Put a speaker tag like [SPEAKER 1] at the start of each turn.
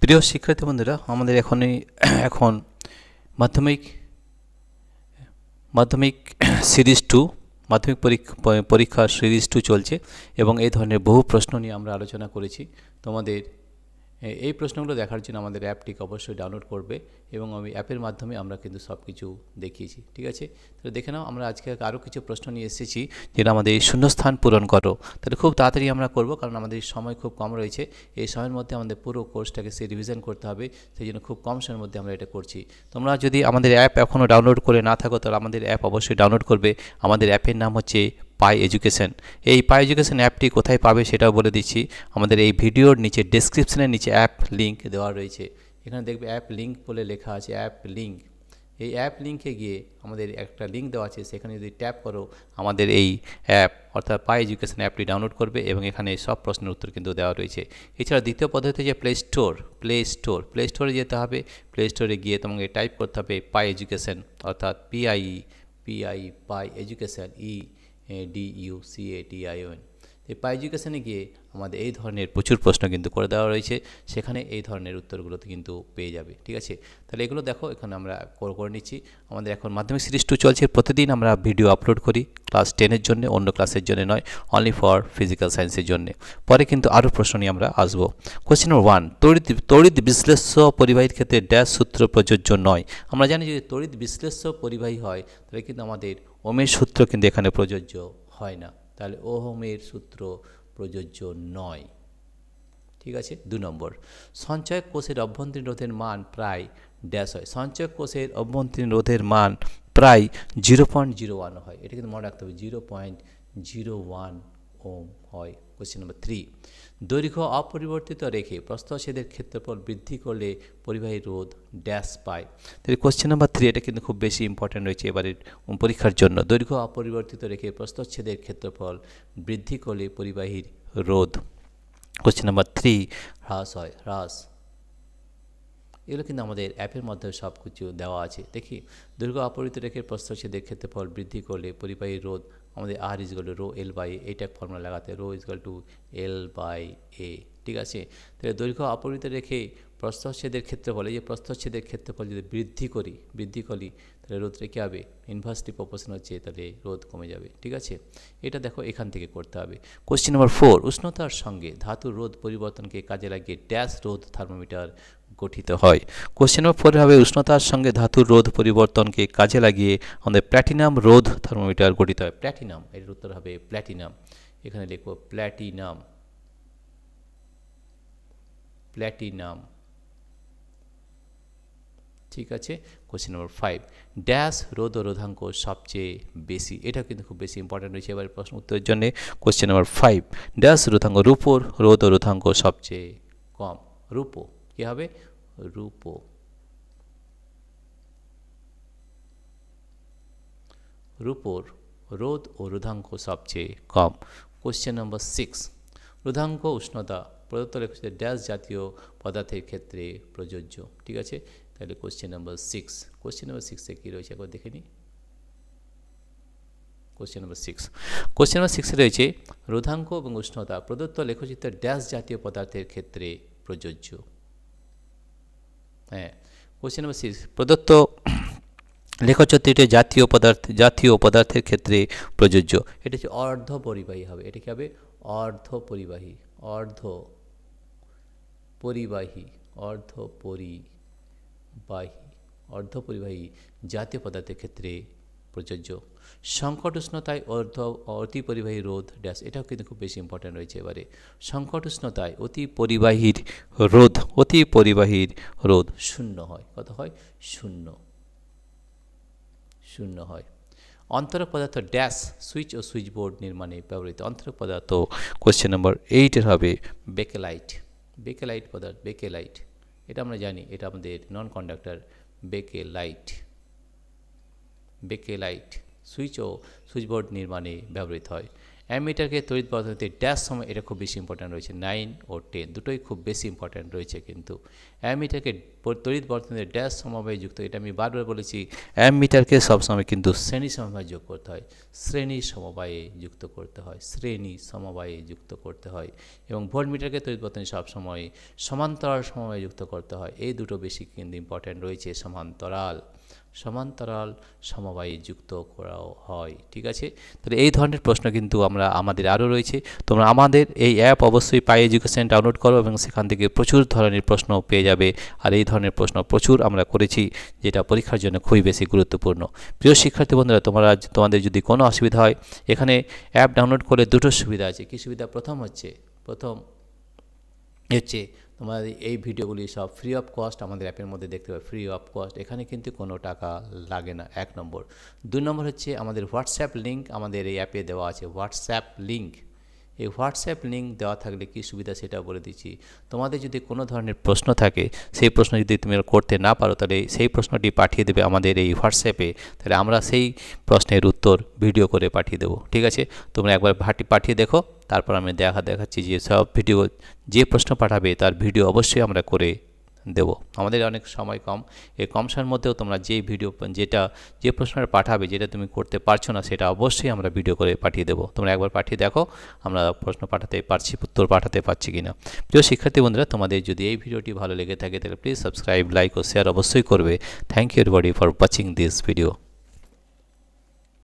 [SPEAKER 1] প্রিয় শিক্ষার্থী বন্ধুরা, আমাদের এখন মাধ্যমিক মাধ্যমিক সিরিজ 2 মাধ্যমিক পরীক্ষা সিরিজ 2 চলছে এবং এই ধরনের বহু প্রশ্ন নিয়ে আমরা আলোচনা করেছি। তোমাদের এই প্রশ্নগুলো দেখার জন্য আমাদের অ্যাপটিকে অবশ্যই ডাউনলোড করবে এবং আমি অ্যাপের মাধ্যমে আমরা কিন্তু সব কিছু দেখিয়েছি। ঠিক আছে, তাহলে দেখে নাও। আমরা আজকে আরও কিছু প্রশ্ন নিয়ে এসেছি যেটা আমাদের শূন্যস্থান পূরণ করো। তাহলে খুব তাড়াতাড়ি আমরা করব, কারণ আমাদের সময় খুব কম রয়েছে। এই সময়ের মধ্যে আমাদের পুরো কোর্সটাকে রিভিশন করতে হবে, সেই জন্য খুব কম সময়ের মধ্যে আমরা এটা করছি। তোমরা যদি আমাদের অ্যাপ এখনও ডাউনলোড করে না থাকো, তাহলে আমাদের অ্যাপ অবশ্যই ডাউনলোড করবে। আমাদের অ্যাপের নাম হচ্ছে পাই এডুকেশন। এই পাই এডুকেশন অ্যাপটি কোথায় পাবে সেটাও বলে দিচ্ছি। আমাদের এই ভিডিওর নিচে ডেসক্রিপশনের নিচে অ্যাপ লিঙ্ক দেওয়া রয়েছে। এখানে দেখবে অ্যাপ লিঙ্ক বলে লেখা আছে, অ্যাপ লিঙ্ক। এই অ্যাপ লিঙ্কে গিয়ে আমাদের একটা লিঙ্ক দেওয়া আছে, সেখানে যদি ট্যাপ করো আমাদের এই অ্যাপ অর্থাৎ পাই এডুকেশন অ্যাপটি ডাউনলোড করবে এবং এখানে সব প্রশ্নের উত্তর কিন্তু দেওয়া রয়েছে। এছাড়া দ্বিতীয় পদ্ধতি যে প্লে স্টোরে যেতে হবে। প্লে স্টোরে গিয়ে তোমাকে টাইপ করতে হবে পাই এডুকেশন, অর্থাৎ পাই এডুকেশন, DUCATION। এই পাই এডুকেশনে গিয়ে আমাদের এই ধরনের প্রচুর প্রশ্ন কিন্তু করে দেওয়া রয়েছে, সেখানে এই ধরনের উত্তরগুলোতে কিন্তু পেয়ে যাবে। ঠিক আছে, তাহলে এগুলো দেখো, এখানে আমরা করে নিচ্ছি। আমাদের এখন মাধ্যমিক সিরিজ 2 চলছে। প্রতিদিন আমরা ভিডিও আপলোড করি ক্লাস 10-এর জন্য, অন্য ক্লাসের জন্য নয়, অনলি ফর ফিজিক্যাল সায়েন্সের জন্য। পরে কিন্তু আরও প্রশ্ন নিয়ে আমরা আসবো। কোয়েশ্চেন নম্বর 1, তড়িৎ বিশ্লেষ্য পরিবাহীর ক্ষেত্রে ড্যাশ সূত্র প্রযোজ্য নয়। আমরা জানি যদি তড়িৎ বিশ্লেষ্য পরিবাহী হয় তাহলে কিন্তু আমাদের ওহমের সূত্র কিন্তু এখানে প্রযোজ্য হয় না, তাহলে ওহমের সূত্র প্রযোজ্য নয়। ঠিক আছে। 2 নম্বর, সঞ্চয়ক কোষের অভ্যন্তরীণ রোধের মান প্রায় ড্যাশ হয়। সঞ্চয়ক কোষের অভ্যন্তরীণ রোধের মান প্রায় 0.01 হয়। এটা কিন্তু মনে রাখতে হবে, 0.01 ওম হয়। কোয়েশ্চেন নম্বর 3, দৈর্ঘ্য অপরিবর্তিত রেখে প্রস্থচ্ছেদের ক্ষেত্রফল বৃদ্ধি করলে পরিবাহী রোধ ড্যাশ পায়। তাহলে কোয়েশ্চেন নম্বর 3 এটা কিন্তু খুব বেশি ইম্পর্টেন্ট রয়েছে এবারের পরীক্ষার জন্য। দৈর্ঘ্য অপরিবর্তিত রেখে প্রস্থচ্ছেদের ক্ষেত্রফল বৃদ্ধি করলে পরিবাহীর রোধ। কোয়েশ্চেন নাম্বার 3, হ্রাস। এগুলো কিন্তু আমাদের অ্যাপের মধ্যে সব কিছু দেওয়া আছে। দেখি, দৈর্ঘ্য অপরিবর্তিত রেখে প্রস্থচ্ছেদের ক্ষেত্রফল বৃদ্ধি করলে পরিবাহী রোধ আমাদের R = রো L বাই এইটা ফর্মুলা লাগাতে, রো = L বাই A। ঠিক আছে, তাহলে দৈর্ঘ্য অপরিবর্তিত রেখে প্রস্থচ্ছেদের ক্ষেত্রফল, এই যে প্রস্থচ্ছেদের ক্ষেত্রফল যদি বৃদ্ধি করি তাহলে রোধটা কী হবে, ইনভার্সলি প্রপোর্শন হচ্ছে, তাহলে রোধ কমে যাবে। ঠিক আছে, এটা দেখো এখান থেকে করতে হবে। কোশ্চেন নম্বর 4, উষ্ণতার সঙ্গে ধাতুর রোধ পরিবর্তনকে কাজে লাগিয়ে ড্যাশ রোধ থার্মোমিটার গঠিত হয়। কোশ্চেন নম্বর 4 হবে, উষ্ণতার সঙ্গে ধাতুর রোধ পরিবর্তনকে কাজে লাগিয়ে আমাদের প্ল্যাটিনাম রোধ থার্মোমিটার গঠিত হয়। প্ল্যাটিনাম, এর উত্তর হবে প্ল্যাটিনাম। এখানে লিখব প্ল্যাটিনাম। ঠিক আছে। কোশ্চেন নম্বর 5, ড্যাশ রোধ ও রোধাঙ্ক সবচেয়ে বেশি। এটা কিন্তু খুব বেশি ইম্পর্টেন্ট রয়েছে এবার প্রশ্ন উত্তরের জন্য। কোশ্চেন নম্বর 5, ড্যাশ রোধাঙ্ক রূপোর রোধ ও রোধাঙ্ক সবচেয়ে কম। রূপো কী হবে, রূপো। রূপোর রোধ ও রোধাঙ্ক সবচেয়ে কম। কোশ্চেন নম্বর 6, রোধাঙ্ক উষ্ণতা প্রদত্ত লেখচিত্রে ড্যাশ জাতীয় পদার্থের ক্ষেত্রে প্রযোজ্য। ঠিক আছে, তাহলে কোশ্চেন নম্বর 6। কোশ্চেন নম্বর 6-এ কী রয়েছে একবার দেখে নিই। কোশ্চেন নম্বর 6-এ রয়েছে, রোধাঙ্ক এবং উষ্ণতা প্রদত্ত লেখচিত্রের ড্যাশ জাতীয় পদার্থের ক্ষেত্রে প্রযোজ্য। হ্যাঁ, কোশ্চেন নম্বর 6, প্রদত্ত লেখচিত্রটি জাতীয় পদার্থের ক্ষেত্রে প্রযোজ্য। এটা হচ্ছে অর্ধ পরিবাহী হবে। এটা কি হবে, অর্ধ পরিবাহী জাতীয় পদার্থের ক্ষেত্রে প্রযোজ্য। সংকট উষ্ণতায় অতি পরিবাহী রোধ ড্যাশ, এটাও কিন্তু খুব বেশি ইম্পর্টেন্ট রয়েছে এবারে। সংকট উষ্ণতায় অতি পরিবাহীর রোধ 0 হয়। কত হয়, 0 হয়। অন্তরক পদার্থ ড্যাশ সুইচ ও সুইচ বোর্ড নির্মাণে ব্যবহৃত। অন্তরক পদার্থ কোশ্চেন নম্বর 8-এর হবে বেকেলাইট। বেকেলাইট এটা আমরা জানি, এটা আমাদের নন কন্ডাক্টর। বেকেলাইট সুইচ ও সুইচ বোর্ড নির্মাণে ব্যবহৃত হয়। অ্যামিটারকে তড়িৎ বর্তনীতে ড্যাশ সময় এটা খুব বেশি ইম্পর্ট্যান্ট রয়েছে, 9 ও 10 দুটোই খুব বেশি ইম্পর্ট্যান্ট রয়েছে। কিন্তু অ্যামিটারকে তড়িৎ বর্তনীতে ড্যাশ সমবায়ে যুক্ত, এটা আমি বারবার বলেছি, অ্যামিটারকে সবসময় কিন্তু শ্রেণী সমবায়ে যোগ করতে হয়, শ্রেণী সমবায়ে যুক্ত করতে হয়, শ্রেণী সমবায়ে যুক্ত করতে হয়। এবং ভোল্টমিটারকে তড়িৎ বর্তনী সবসময় সমান্তরাল সমবায়ে যুক্ত করতে হয়। এই দুটো বেশি কিন্তু ইম্পর্ট্যান্ট রয়েছে, সমান্তরাল সমবায়ে যুক্ত করাও হয়। ঠিক আছে, তাহলে এই ধরনের প্রশ্ন কিন্তু আমাদের আরও রয়েছে। তোমরা আমাদের এই অ্যাপ অবশ্যই পাই এডুকেশন ডাউনলোড করো এবং সেখান থেকে প্রচুর ধরনের প্রশ্ন পেয়ে যাবে। আর এই ধরনের প্রশ্ন প্রচুর আমরা করেছি, যেটা পরীক্ষার জন্য খুবই বেশি গুরুত্বপূর্ণ। প্রিয় শিক্ষার্থী বন্ধুরা, তোমাদের যদি কোনো অসুবিধা হয়, এখানে অ্যাপ ডাউনলোড করলে দুটো সুবিধা আছে। কী সুবিধা? প্রথম হচ্ছে তোমাদের এই ভিডিওগুলি সব ফ্রি অফ কস্ট আমাদের অ্যাপের মধ্যে দেখতে পাবে, ফ্রি অফ কস্ট, এখানে কিন্তু কোনো টাকা লাগে না, 1 নম্বর। 2 নম্বর হচ্ছে আমাদের হোয়াটসঅ্যাপ লিঙ্ক আমাদের এই অ্যাপে দেওয়া আছে, হোয়াটসঅ্যাপ লিঙ্ক। এই হোয়াটসঅ্যাপ লিঙ্ক দেওয়া থাকলে কী সুবিধা সেটা বলে দিচ্ছি। তোমাদের যদি কোনো ধরনের প্রশ্ন থাকে, সেই প্রশ্ন যদি তুমি করতে না পারো, তাহলে সেই প্রশ্নটি পাঠিয়ে দেবে আমাদের এই হোয়াটসঅ্যাপে, তাহলে আমরা সেই প্রশ্নের উত্তর ভিডিও করে পাঠিয়ে দেবো। ঠিক আছে, তোমরা একবার পাঠিয়ে দেখো, তারপর আমি দেখাচ্ছি যে সব ভিডিও, যে প্রশ্ন পাঠাবে তার ভিডিও অবশ্যই আমরা করে দেব। আমাদের অনেক সময় কম, এই কম সময়ের মধ্যেও তোমরা যে প্রশ্নটা পাঠাবে, যেটা তুমি করতে পারছো না, সেটা অবশ্যই আমরা ভিডিও করে পাঠিয়ে দেবো। তোমরা একবার পাঠিয়ে দেখো আমরা প্রশ্ন পাঠাতে পারছি, উত্তর পাঠাতে পারছি কিনা। প্রিয় শিক্ষার্থী বন্ধুরা, তোমাদের যদি এই ভিডিওটি ভালো লেগে থাকে তাহলে প্লিজ সাবস্ক্রাইব, লাইক ও শেয়ার অবশ্যই করবে। Thank you everybody for watching this video.